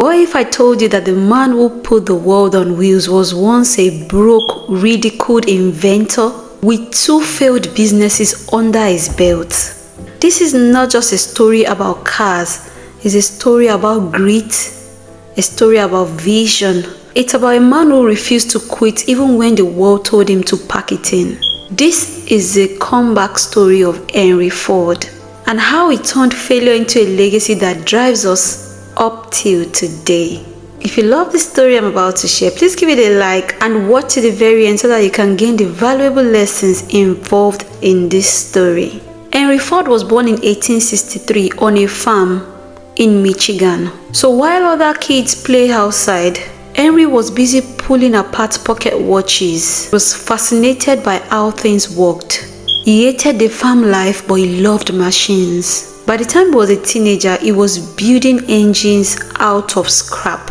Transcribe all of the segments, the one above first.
What if I told you that the man who put the world on wheels was once a broke, ridiculed inventor with 2 failed businesses under his belt? This is not just a story about cars, it's a story about grit, a story about vision. It's about a man who refused to quit even when the world told him to pack it in. This is the comeback story of Henry Ford and how he turned failure into a legacy that drives us up till today. If you love the story I'm about to share, please give it a like and watch to the very end so that you can gain the valuable lessons involved in this story. Henry Ford was born in 1863 on a farm in Michigan. So while other kids play outside, Henry was busy pulling apart pocket watches. He was fascinated by how things worked. He hated the farm life, but he loved machines. By the time he was a teenager, he was building engines out of scrap.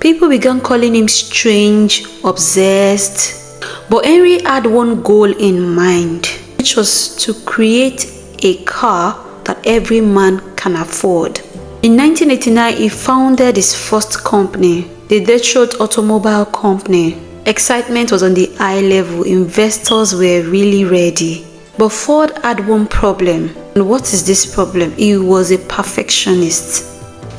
People began calling him strange, obsessed. But Henry had one goal in mind, which was to create a car that every man can afford. In 1989, he founded his first company, the Detroit Automobile Company. Excitement was on the high level. Investors were really ready. But Ford had one problem. And what is this problem? He was a perfectionist.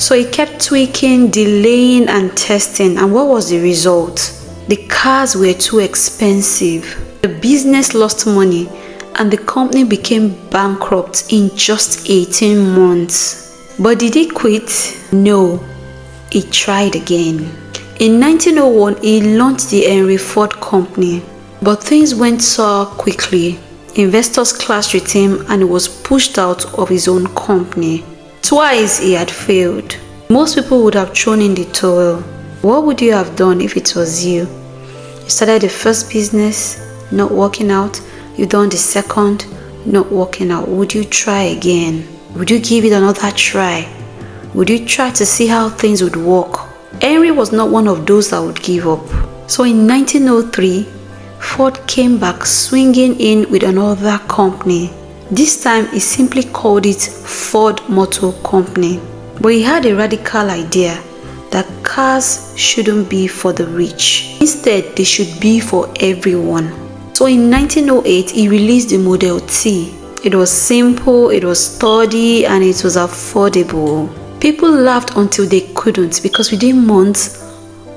So he kept tweaking, delaying, and testing. And what was the result? The cars were too expensive. The business lost money, and the company became bankrupt in just 18 months. But did he quit? No, he tried again. In 1901, he launched the Henry Ford Company, but things went sour quickly. Investors clashed with him and he was pushed out of his own company. Twice he had failed. Most people would have thrown in the towel. What would you have done if it was you? You started the first business, not working out. You done the second, not working out. Would you try again? Would you give it another try? Would you try to see how things would work? Henry was not one of those that would give up. So in 1903, Ford came back swinging in with another company. This time he simply called it Ford Motor Company. But he had a radical idea that cars shouldn't be for the rich. Instead, they should be for everyone. So in 1908, he released the Model T. It was simple, it was sturdy, and it was affordable. People laughed until they couldn't because within months,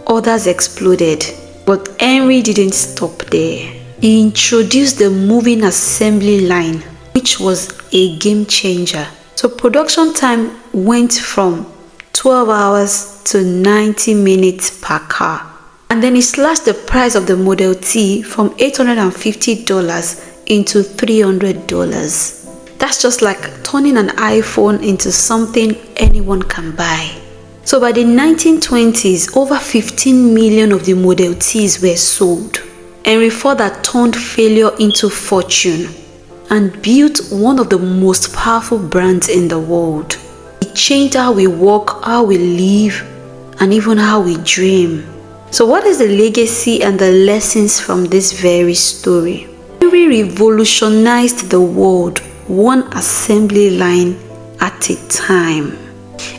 others exploded. But Henry didn't stop there. He introduced the moving assembly line, which was a game changer. So production time went from 12 hours to 90 minutes per car. And then he slashed the price of the Model T from $850 into $300. That's just like turning an iPhone into something anyone can buy. So by the 1920s, over 15 million of the Model Ts were sold. Henry Ford had turned failure into fortune and built one of the most powerful brands in the world. It changed how we work, how we live, and even how we dream. So what is the legacy and the lessons from this very story? Henry revolutionized the world, one assembly line at a time.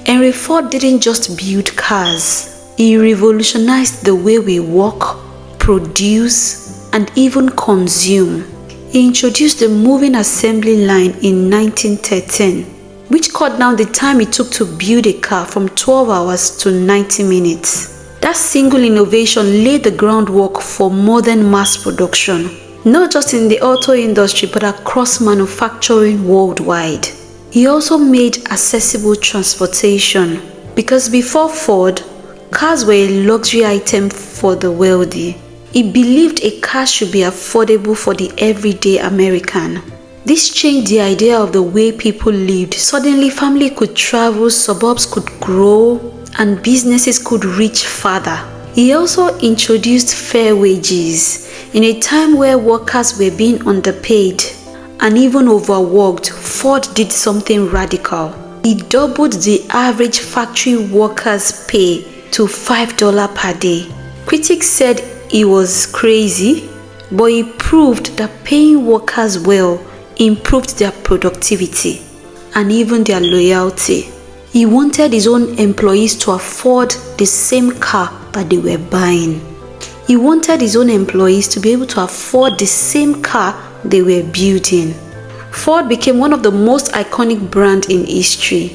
Henry Ford didn't just build cars, he revolutionized the way we work, produce, and even consume. He introduced the moving assembly line in 1913, which cut down the time it took to build a car from 12 hours to 90 minutes. That single innovation laid the groundwork for modern mass production, not just in the auto industry but across manufacturing worldwide. He also made accessible transportation, because before Ford, cars were a luxury item for the wealthy. He believed a car should be affordable for the everyday American. This changed the idea of the way people lived. Suddenly, family could travel, suburbs could grow, and businesses could reach farther. He also introduced fair wages. In a time where workers were being underpaid and even overworked, Ford did something radical. He doubled the average factory worker's pay to $5 per day. Critics said he was crazy, but he proved that paying workers well improved their productivity and even their loyalty. He wanted his own employees to afford the same car that they were buying. He wanted his own employees to be able to afford the same car they were building. Ford became one of the most iconic brands in history.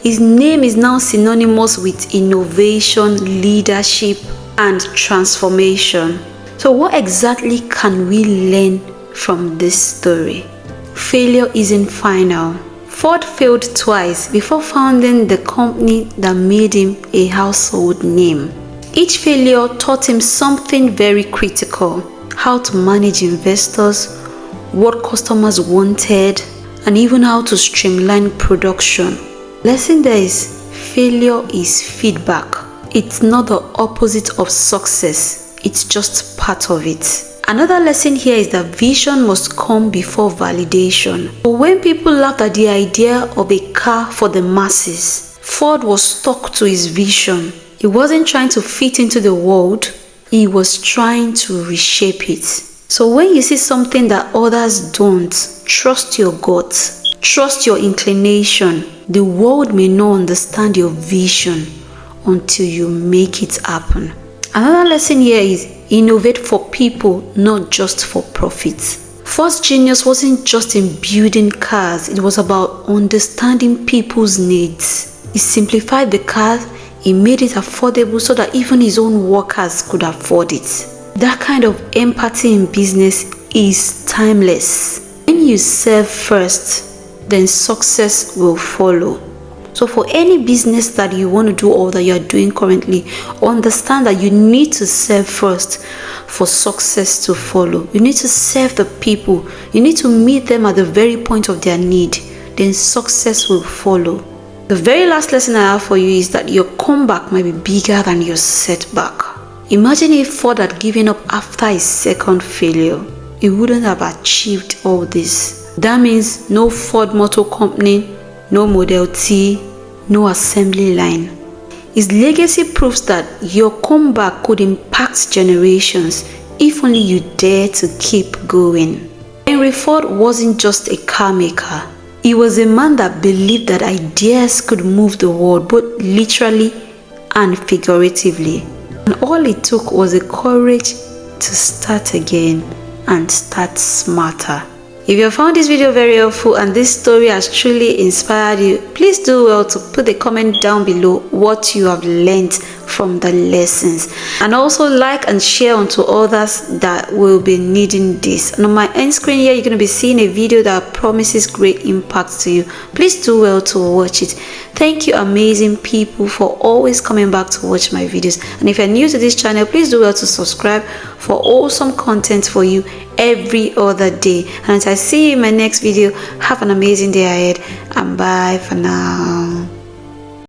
His name is now synonymous with innovation, leadership, and transformation. So what exactly can we learn from this story? Failure isn't final. Ford failed twice before founding the company that made him a household name. Each failure taught him something very critical: how to manage investors, what customers wanted, and even how to streamline production. Lesson there is, failure is feedback. It's not the opposite of success, it's just part of it. Another lesson here is that vision must come before validation. But when people laughed at the idea of a car for the masses, Ford was stuck to his vision. He wasn't trying to fit into the world, he was trying to reshape it. So when you see something that others don't, trust your gut, trust your inclination. The world may not understand your vision until you make it happen. Another lesson here is innovate for people, not just for profit. Ford's genius wasn't just in building cars, it was about understanding people's needs. He simplified the car, he made it affordable so that even his own workers could afford it. That kind of empathy in business is timeless. When you serve first, then success will follow. So for any business that you want to do or that you are doing currently, understand that you need to serve first for success to follow. You need to serve the people. You need to meet them at the very point of their need. Then success will follow. The very last lesson I have for you is that your comeback might be bigger than your setback. Imagine if Ford had given up after his second failure. He wouldn't have achieved all this. That means no Ford Motor Company, no Model T, no assembly line. His legacy proves that your comeback could impact generations if only you dare to keep going. Henry Ford wasn't just a car maker. He was a man that believed that ideas could move the world, both literally and figuratively. And all it took was the courage to start again and start smarter. If you have found this video very helpful and this story has truly inspired you, please do well to put a comment down below what you have learned from the lessons, and also like and share onto others that will be needing this. And on my end screen here, you're going to be seeing a video that promises great impact to you. Please do well to watch it. Thank you, amazing people, for always coming back to watch my videos. And if you're new to this channel, please do well to subscribe for awesome content for you every other day. And as I see you in my next video, have an amazing day ahead, and bye for now.